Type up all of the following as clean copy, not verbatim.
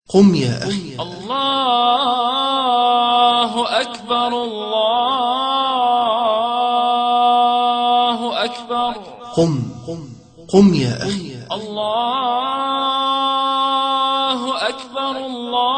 قم يا أخي. الله أكبر الله أكبر. قم قم يا أخي. الله أكبر الله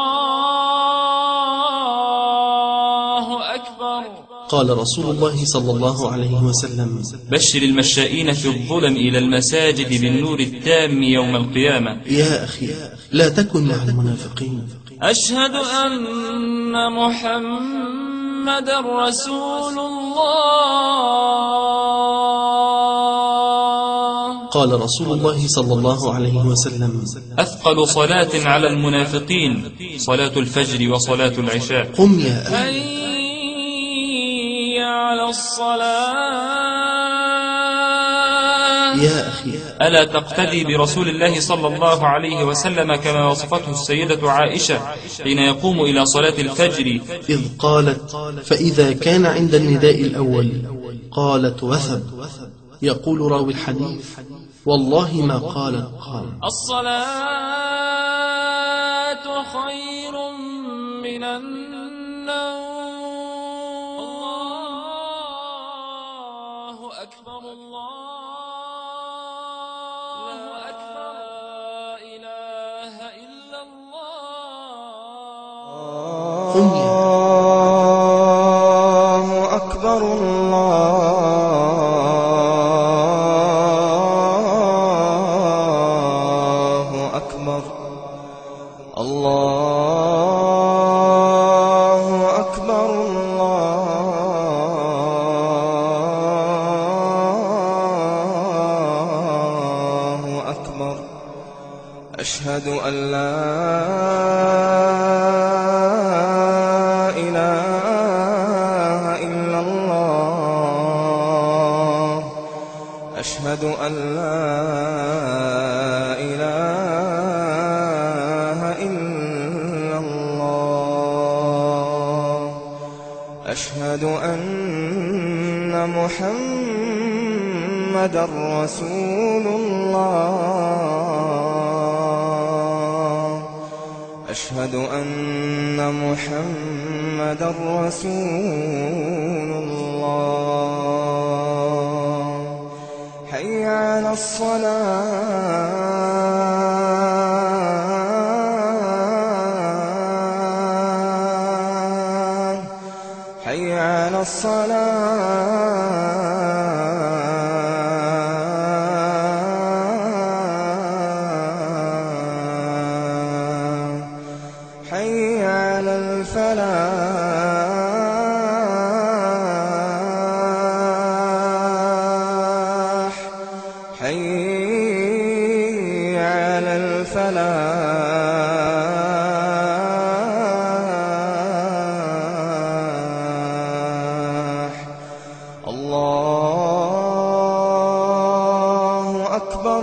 أكبر. قال رسول الله صلى الله عليه وسلم: بشر المشائين في الظلم إلى المساجد بالنور التام يوم القيامة. يا أخي لا تكن مع المنافقين. أشهد أن محمد رسول الله. قال رسول الله صلى الله عليه وسلم: أثقل صلاة على المنافقين صلاة الفجر وصلاة العشاء. قم يا أخي. حي على الصلاة. يا أخي ألا تقتدي برسول الله صلى الله عليه وسلم كما وصفته السيدة عائشة حين يقوم إلى صلاة الفجر إذ قالت: فإذا كان عند النداء الأول قالت: وثب. يقول راوي الحديث: والله ما قالت قال. الصلاة خير من النوم. الله أكبر الله أكبر. لا إله إلا الله. قم يا الله أكبر الله أكبر. الله أكبر الله أكبر. أشهد أن لا إله إلا الله. أشهد أن لا إله إلا الله. أشهد أن محمدا رسول الله. أشهد أن محمدا رسول الله. حي على الصلاة. حي على الصلاة. حي على الفلاح. حي على الفلاح. الله أكبر